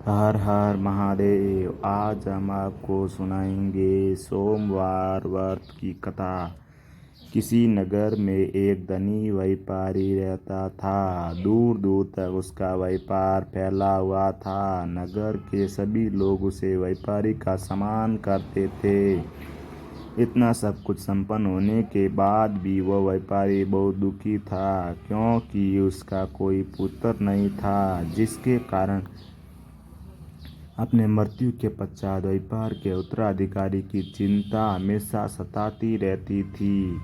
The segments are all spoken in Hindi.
हर हर महादेव। आज हम आपको सुनाएंगे सोमवार व्रत की कथा। किसी नगर में एक धनी व्यापारी रहता था। दूर दूर तक उसका व्यापार फैला हुआ था। नगर के सभी लोग उसे व्यापारी का सम्मान करते थे। इतना सब कुछ संपन्न होने के बाद भी वह व्यापारी बहुत दुखी था, क्योंकि उसका कोई पुत्र नहीं था, जिसके कारण अपने मृत्यु के पश्चात व्यापार के उत्तराधिकारी की चिंता हमेशा सताती रहती थी।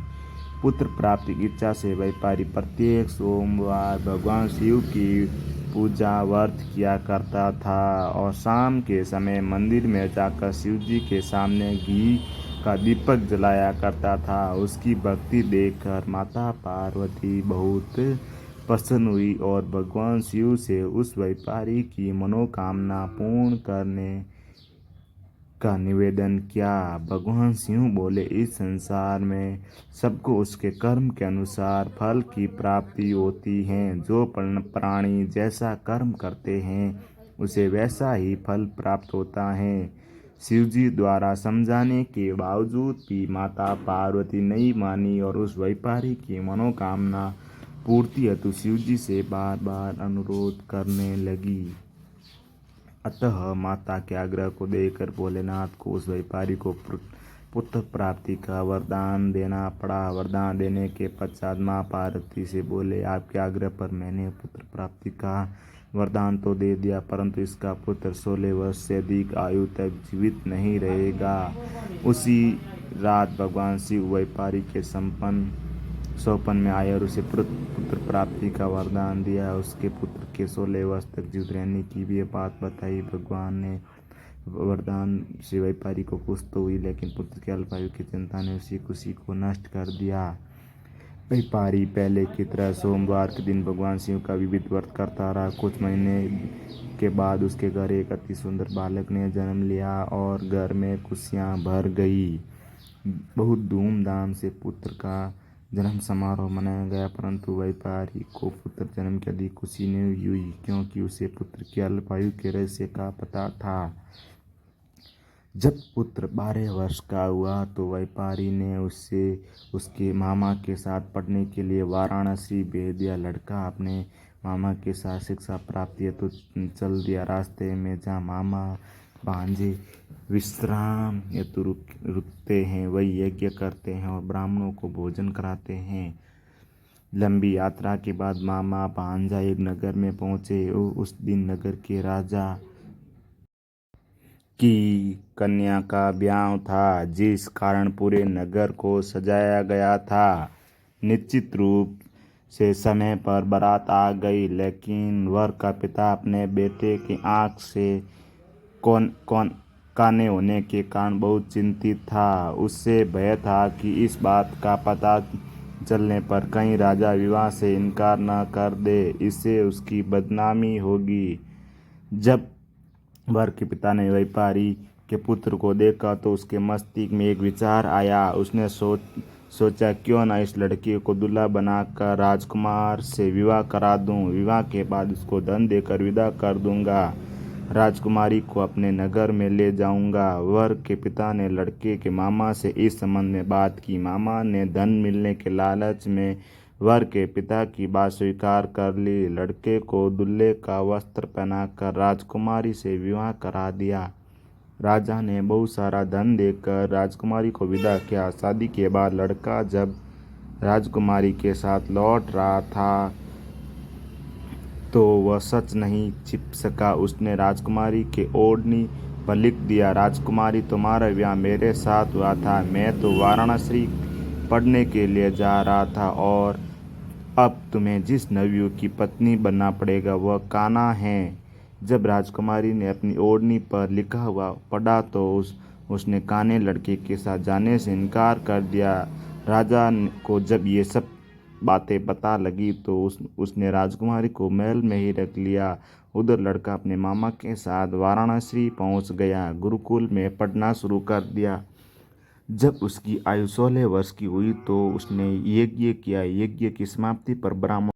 पुत्र प्राप्ति की इच्छा से व्यापारी प्रत्येक सोमवार भगवान शिव की पूजा व्रत किया करता था और शाम के समय मंदिर में जाकर शिव जी के सामने घी का दीपक जलाया करता था। उसकी भक्ति देखकर माता पार्वती बहुत प्रसन्न हुई और भगवान शिव से उस व्यापारी की मनोकामना पूर्ण करने का निवेदन किया। भगवान शिव बोले, इस संसार में सबको उसके कर्म के अनुसार फल की प्राप्ति होती है। जो प्राणी जैसा कर्म करते हैं उसे वैसा ही फल प्राप्त होता है। शिवजी द्वारा समझाने के बावजूद भी माता पार्वती नहीं मानी और उस व्यापारी की मनोकामना पूर्ति हेतु शिवजी से बार बार अनुरोध करने लगी। अतः माता के आग्रह को देखकर भोलेनाथ को उस व्यापारी को पुत्र प्राप्ति का वरदान देना पड़ा। वरदान देने के पश्चात माँ पार्वती से बोले, आपके आग्रह पर मैंने पुत्र प्राप्ति का वरदान तो दे दिया, परंतु इसका पुत्र 16 वर्ष से अधिक आयु तक जीवित नहीं रहेगा। उसी रात भगवान शिव व्यापारी के स्वप्न में आए और उसे पुत्र प्राप्ति का वरदान दिया। उसके पुत्र के 16 वर्ष तक जीवित रहने की भी बात बताई। भगवान ने वरदान से व्यापारी को खुश तो हुई, लेकिन पुत्र के अल्पायु की चिंता ने उसी खुशी को नष्ट कर दिया। व्यापारी पहले की तरह सोमवार के दिन भगवान शिव का विविध व्रत करता रहा। कुछ महीने के बाद उसके घर एक अति सुंदर बालक ने जन्म लिया और घर में खुशियां भर गई। बहुत धूमधाम से पुत्र का जन्म समारोह मनाया गया, परंतु व्यापारी को पुत्र जन्म की अधिक खुशी नहीं हुई, क्योंकि उसे पुत्र के अल्पायु के रहस्य का पता था। जब पुत्र 12 वर्ष का हुआ तो व्यापारी ने उससे उसके मामा के साथ पढ़ने के लिए वाराणसी भेज दिया। लड़का अपने मामा के साथ शिक्षा प्राप्ति हेतु चल दिया। रास्ते में जहाँ मामा भांजे विश्राम हेतु रुकते हैं, वही यज्ञ करते हैं और ब्राह्मणों को भोजन कराते हैं। लंबी यात्रा के बाद मामा भांजा एक नगर में पहुंचे। उस दिन नगर के राजा की कन्या का ब्याह था, जिस कारण पूरे नगर को सजाया गया था। निश्चित रूप से समय पर बारात आ गई, लेकिन वर का पिता अपने बेटे की आंख से काने होने के कारण बहुत चिंतित था। उससे भय था कि इस बात का पता चलने पर कहीं राजा विवाह से इनकार न कर दे, इससे उसकी बदनामी होगी। जब वर के पिता ने व्यापारी के पुत्र को देखा तो उसके मस्तिष्क में एक विचार आया। उसने सोचा, क्यों न इस लड़के को दूल्हा बनाकर राजकुमार से विवाह करा दूं। विवाह के बाद उसको धन देकर विदा कर दूंगा। राजकुमारी को अपने नगर में ले जाऊंगा। वर के पिता ने लड़के के मामा से इस संबंध में बात की। मामा ने धन मिलने के लालच में वर के पिता की बात स्वीकार कर ली। लड़के को दूल्हे का वस्त्र पहनाकर राजकुमारी से विवाह करा दिया। राजा ने बहुत सारा धन देकर राजकुमारी को विदा किया। शादी के बाद लड़का जब राजकुमारी के साथ लौट रहा था तो वह सच नहीं छिप सका। उसने राजकुमारी के ओढ़नी पर लिख दिया, राजकुमारी, तुम्हारा विवाह मेरे साथ हुआ था। मैं तो वाराणसी पढ़ने के लिए जा रहा था और अब तुम्हें जिस नवयुवक की पत्नी बनना पड़ेगा वह कान्हा है। जब राजकुमारी ने अपनी ओढ़नी पर लिखा हुआ पढ़ा तो उसने कान्हे लड़के के साथ जाने से इनकार कर दिया। राजा को जब ये सब बातें पता लगी तो उसने राजकुमारी को महल में ही रख लिया। उधर लड़का अपने मामा के साथ वाराणसी पहुंच गया। गुरुकुल में पढ़ना शुरू कर दिया। जब उसकी आयु 16 वर्ष की हुई तो उसने यज्ञ किया। यज्ञ की समाप्ति पर ब्राह्मण